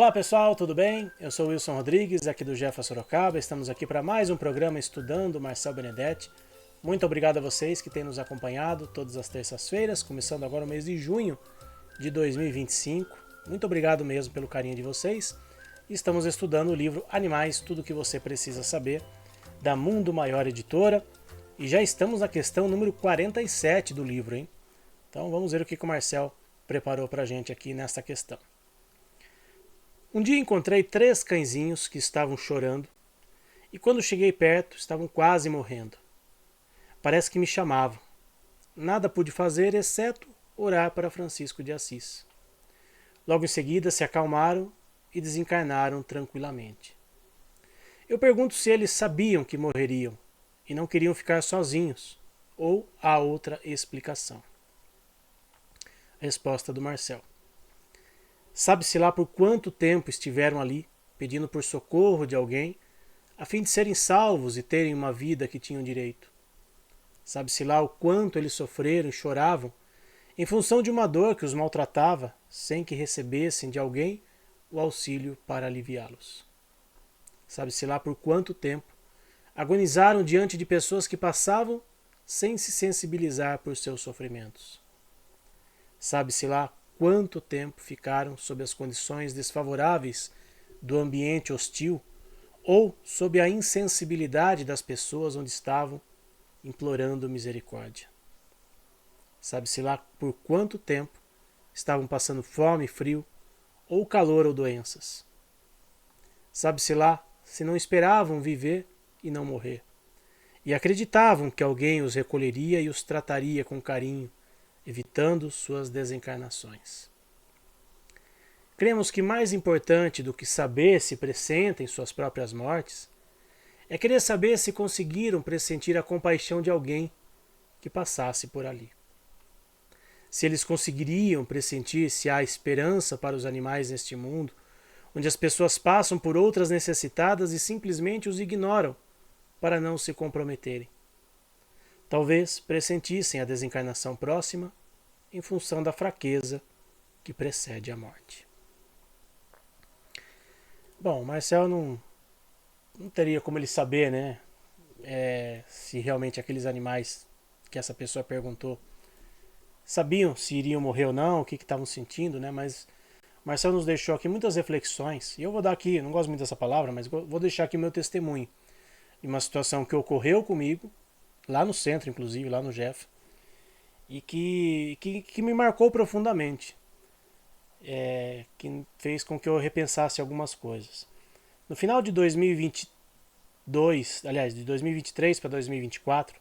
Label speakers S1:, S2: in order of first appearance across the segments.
S1: Olá pessoal, tudo bem? Eu sou Wilson Rodrigues, aqui do Jefa Sorocaba. Estamos aqui para mais um programa Estudando Marcel Benedetti. Muito obrigado a vocês que têm nos acompanhado todas as terças-feiras, começando agora o mês de junho de 2025. Muito obrigado mesmo pelo carinho de vocês. Estamos estudando o livro Animais, Tudo o que Você Precisa Saber, da Mundo Maior Editora. E já estamos na questão número 47 do livro, hein? Então vamos ver o que o Marcel preparou para a gente aqui nesta questão. Um dia encontrei 3 cãezinhos que estavam chorando e quando cheguei perto estavam quase morrendo. Parece que me chamavam. Nada pude fazer exceto orar para Francisco de Assis. Logo em seguida se acalmaram e desencarnaram tranquilamente. Eu pergunto se eles sabiam que morreriam e não queriam ficar sozinhos, ou há outra explicação. Resposta do Marcel. Sabe-se lá por quanto tempo estiveram ali, pedindo por socorro de alguém, a fim de serem salvos e terem uma vida que tinham direito. Sabe-se lá o quanto eles sofreram e choravam, em função de uma dor que os maltratava, sem que recebessem de alguém o auxílio para aliviá-los. Sabe-se lá por quanto tempo agonizaram diante de pessoas que passavam sem se sensibilizar por seus sofrimentos. Sabe-se lá quanto tempo ficaram sob as condições desfavoráveis do ambiente hostil ou sob a insensibilidade das pessoas onde estavam, implorando misericórdia. Sabe-se lá por quanto tempo estavam passando fome, frio, ou calor ou doenças. Sabe-se lá se não esperavam viver e não morrer, e acreditavam que alguém os recolheria e os trataria com carinho, evitando suas desencarnações. Cremos que mais importante do que saber se pressentem suas próprias mortes é querer saber se conseguiram pressentir a compaixão de alguém que passasse por ali. Se eles conseguiriam pressentir se há esperança para os animais neste mundo, onde as pessoas passam por outras necessitadas e simplesmente os ignoram para não se comprometerem. Talvez pressentissem a desencarnação próxima em função da fraqueza que precede a morte. Bom, Marcel não teria como ele saber, né, se realmente aqueles animais que essa pessoa perguntou sabiam se iriam morrer ou não, o que estavam sentindo, né, mas Marcel nos deixou aqui muitas reflexões, e eu vou dar aqui, não gosto muito dessa palavra, mas vou deixar aqui o meu testemunho de uma situação que ocorreu comigo, lá no centro, inclusive, lá no Jeff, e que me marcou profundamente, que fez com que eu repensasse algumas coisas. No final de 2022, aliás, de 2023 para 2024,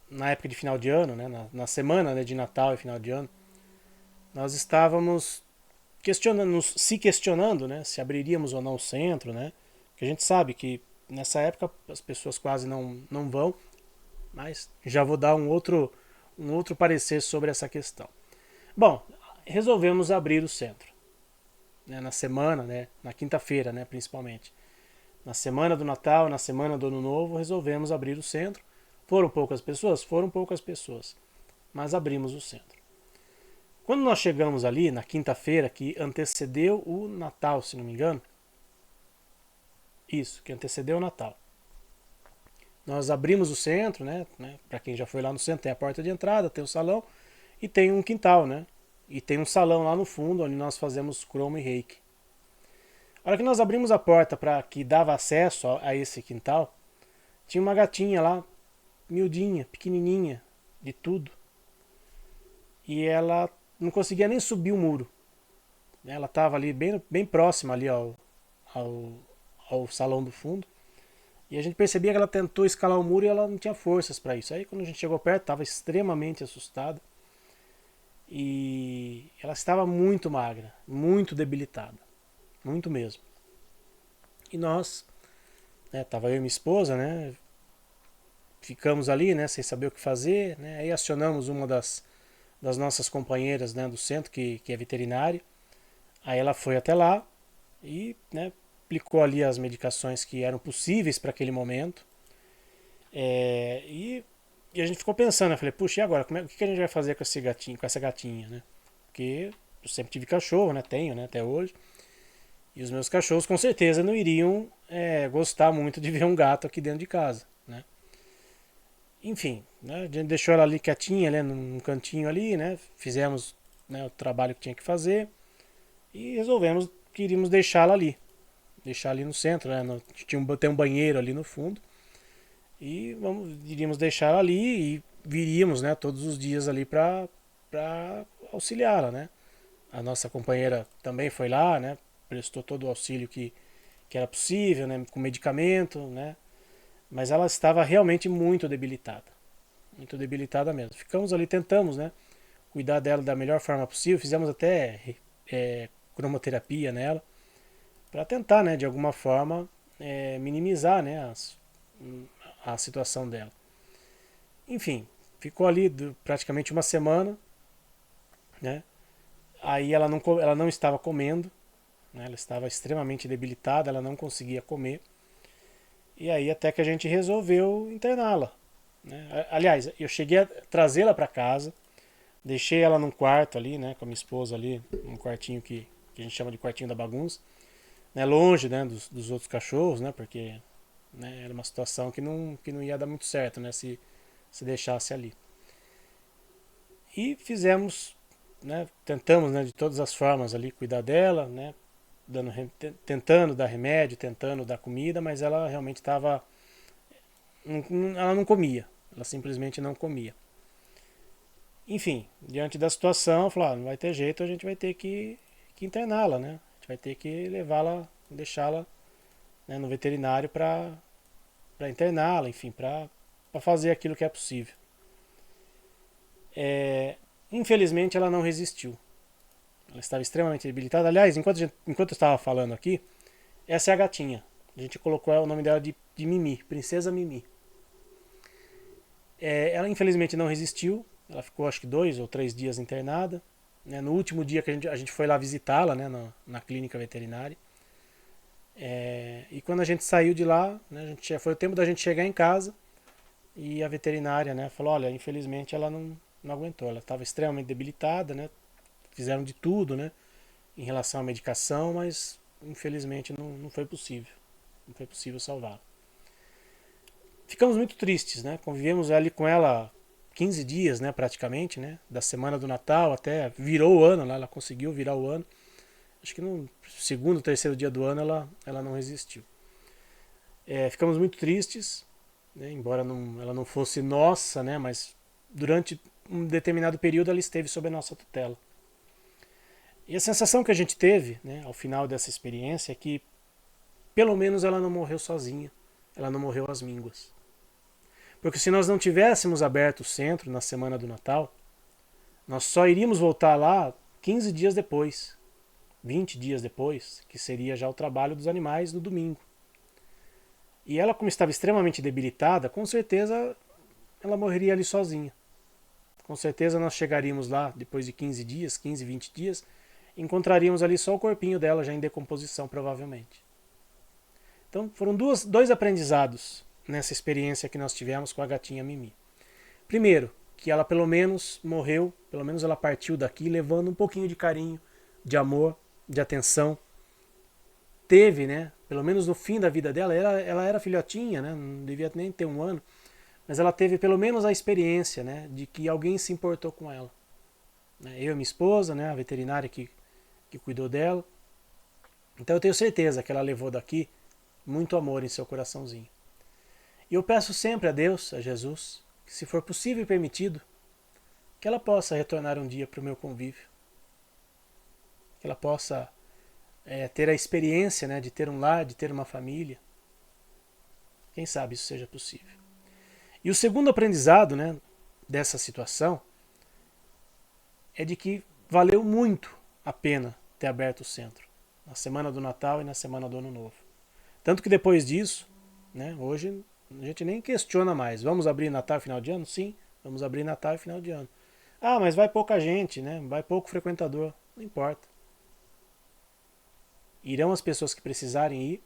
S1: na época de final de ano, né, na semana, né, de Natal e final de ano, nós estávamos se questionando, né, se abriríamos ou não o centro, né, que a gente sabe que nessa época as pessoas quase não vão, mas já vou dar um outro parecer sobre essa questão. Bom, resolvemos abrir o centro, né, na semana, né, na quinta-feira, né, principalmente. Na semana do Natal, na semana do Ano Novo, resolvemos abrir o centro. Foram poucas pessoas? Foram poucas pessoas, mas abrimos o centro. Quando nós chegamos ali, na quinta-feira, que antecedeu o Natal, se não me engano, isso, que antecedeu o Natal. Nós abrimos o centro, né? Para quem já foi lá no centro, tem a porta de entrada, tem o salão e tem um quintal, né? E tem um salão lá no fundo onde nós fazemos cromo e reiki. A hora que nós abrimos a porta para que dava acesso a esse quintal, tinha uma gatinha lá, miudinha, pequenininha, de tudo. E ela não conseguia nem subir o muro. Ela estava ali bem próxima ali ao salão do fundo. E a gente percebia que ela tentou escalar o muro e ela não tinha forças para isso. Aí quando a gente chegou perto, estava extremamente assustada. E ela estava muito magra, muito debilitada. Muito mesmo. E nós, né, tava eu e minha esposa, né, ficamos ali, né, sem saber o que fazer, né, aí acionamos uma das nossas companheiras, né, do centro, que é veterinária. Aí ela foi até lá e, né, aplicou ali as medicações que eram possíveis para aquele momento. E a gente ficou pensando, eu falei, puxa, e agora? O que a gente vai fazer com esse gatinho, com essa gatinha, né? Porque eu sempre tive cachorro, né? Tenho, né? Até hoje. E os meus cachorros com certeza não iriam gostar muito de ver um gato aqui dentro de casa, né? Enfim, né? A gente deixou ela ali quietinha, né? Num cantinho ali, né? Fizemos, né, o trabalho que tinha que fazer e resolvemos que iríamos deixá-la ali. Deixar ali no centro, né? Tem um banheiro ali no fundo. E iríamos deixar ela ali e viríamos, né, todos os dias ali para auxiliá-la, né? A nossa companheira também foi lá, né? Prestou todo o auxílio que era possível, né? Com medicamento, né? Mas ela estava realmente muito debilitada mesmo. Ficamos ali, tentamos, né? Cuidar dela da melhor forma possível, fizemos até cromoterapia nela para tentar, né? De alguma forma minimizar, né? A situação dela. Enfim, ficou ali praticamente uma semana, né? Aí ela não estava comendo, né? Ela estava extremamente debilitada, ela não conseguia comer. E aí até que a gente resolveu interná-la, né? Aliás, eu cheguei a trazê-la para casa, deixei ela num quarto ali, né, com a minha esposa ali, um quartinho que a gente chama de quartinho da bagunça, né, longe, né, dos outros cachorros, né, porque, né, era uma situação que não ia dar muito certo, né, se deixasse ali. E fizemos, né, tentamos, né, de todas as formas ali cuidar dela, né, tentando dar remédio, tentando dar comida, mas ela realmente estava, ela não comia, ela simplesmente não comia. Enfim, diante da situação, falou, não vai ter jeito, a gente vai ter que interná-la, né? A gente vai ter que levá-la, deixá-la, né, no veterinário para interná-la, enfim, para fazer aquilo que é possível. Infelizmente ela não resistiu. Ela estava extremamente debilitada. Aliás, enquanto eu estava falando aqui, essa é a gatinha. A gente colocou o nome dela de Mimi, Princesa Mimi. Ela infelizmente não resistiu. Ela ficou acho que 2 ou 3 dias internada. Né? No último dia que a gente foi lá visitá-la, né, na clínica veterinária. E quando a gente saiu de lá, né, foi o tempo da gente chegar em casa e a veterinária, né, falou, olha, infelizmente ela não aguentou. Ela estava extremamente debilitada, né? Fizeram de tudo, né, em relação à medicação, mas infelizmente não foi possível. Não foi possível salvá-la. Ficamos muito tristes, né? Convivemos ali com ela 15 dias, né, praticamente, né? Da semana do Natal até virou o ano, ela conseguiu virar o ano. Acho que no segundo, terceiro dia do ano ela não resistiu. Ficamos muito tristes, né? Embora ela não fosse nossa, né? Mas durante um determinado período ela esteve sob a nossa tutela. E a sensação que a gente teve, né, ao final dessa experiência é que pelo menos ela não morreu sozinha, ela não morreu às mínguas. Porque se nós não tivéssemos aberto o centro na semana do Natal, nós só iríamos voltar lá 15 dias depois, 20 dias depois, que seria já o trabalho dos animais no domingo. E ela, como estava extremamente debilitada, com certeza ela morreria ali sozinha. Com certeza nós chegaríamos lá depois de 15 dias, 15, 20 dias, e encontraríamos ali só o corpinho dela já em decomposição, provavelmente. Então foram dois aprendizados nessa experiência que nós tivemos com a gatinha Mimi. Primeiro, que ela pelo menos morreu, pelo menos ela partiu daqui levando um pouquinho de carinho, de amor, de atenção. Teve, né, pelo menos no fim da vida dela, ela era filhotinha, né, não devia nem ter um ano, mas ela teve pelo menos a experiência, né, de que alguém se importou com ela. Eu e minha esposa, né, a veterinária que cuidou dela. Então eu tenho certeza que ela levou daqui muito amor em seu coraçãozinho. E eu peço sempre a Deus, a Jesus, que se for possível e permitido, que ela possa retornar um dia para o meu convívio. Que ela possa ter a experiência, né, de ter um lar, de ter uma família. Quem sabe isso seja possível. E o segundo aprendizado, né, dessa situação é de que valeu muito a pena ter aberto o centro na semana do Natal e na semana do Ano Novo. Tanto que depois disso, né, hoje a gente nem questiona mais. Vamos abrir Natal e final de ano? Sim, vamos abrir Natal e final de ano. Ah, mas vai pouca gente, né? Vai pouco frequentador. Não importa. Irão as pessoas que precisarem ir.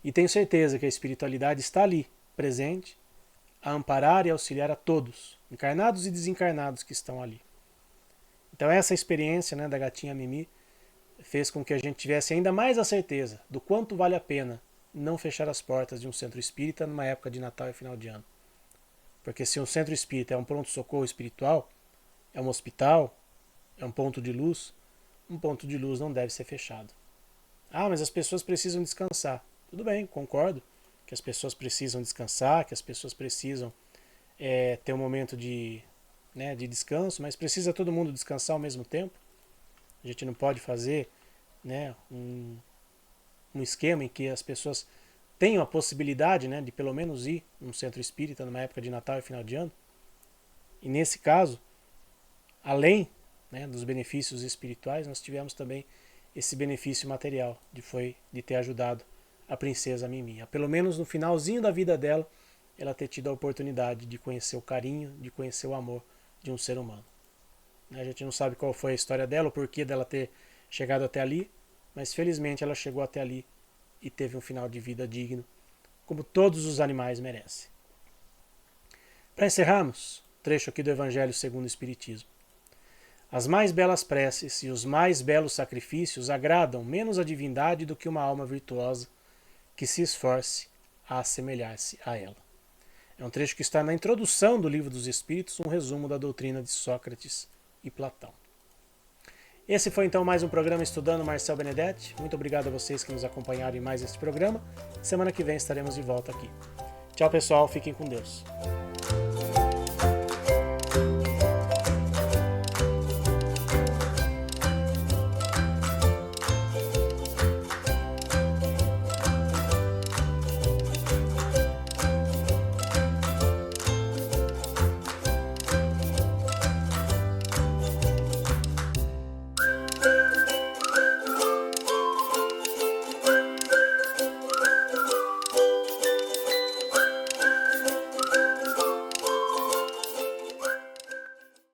S1: E tenho certeza que a espiritualidade está ali, presente, a amparar e auxiliar a todos, encarnados e desencarnados que estão ali. Então essa experiência, né, da gatinha Mimi fez com que a gente tivesse ainda mais a certeza do quanto vale a pena não fechar as portas de um centro espírita numa época de Natal e final de ano. Porque se um centro espírita é um pronto-socorro espiritual, é um hospital, é um ponto de luz, um ponto de luz não deve ser fechado. Ah, mas as pessoas precisam descansar. Tudo bem, concordo que as pessoas precisam descansar, que as pessoas precisam ter um momento de descanso, mas precisa todo mundo descansar ao mesmo tempo? A gente não pode fazer, né, um esquema em que as pessoas tenham a possibilidade, né, de pelo menos ir num centro espírita numa época de Natal e final de ano. E nesse caso, além, né, dos benefícios espirituais, nós tivemos também esse benefício material de ter ajudado a princesa Mimi. Pelo menos no finalzinho da vida dela, ela ter tido a oportunidade de conhecer o carinho, de conhecer o amor de um ser humano. A gente não sabe qual foi a história dela, o porquê dela ter chegado até ali, mas felizmente ela chegou até ali e teve um final de vida digno, como todos os animais merecem. Para encerrarmos, trecho aqui do Evangelho segundo o Espiritismo. As mais belas preces e os mais belos sacrifícios agradam menos a divindade do que uma alma virtuosa que se esforce a assemelhar-se a ela. É um trecho que está na introdução do Livro dos Espíritos, um resumo da doutrina de Sócrates e Platão. Esse foi então mais um programa Estudando Marcel Benedetti. Muito obrigado a vocês que nos acompanharam em mais este programa. Semana que vem estaremos de volta aqui. Tchau, pessoal. Fiquem com Deus.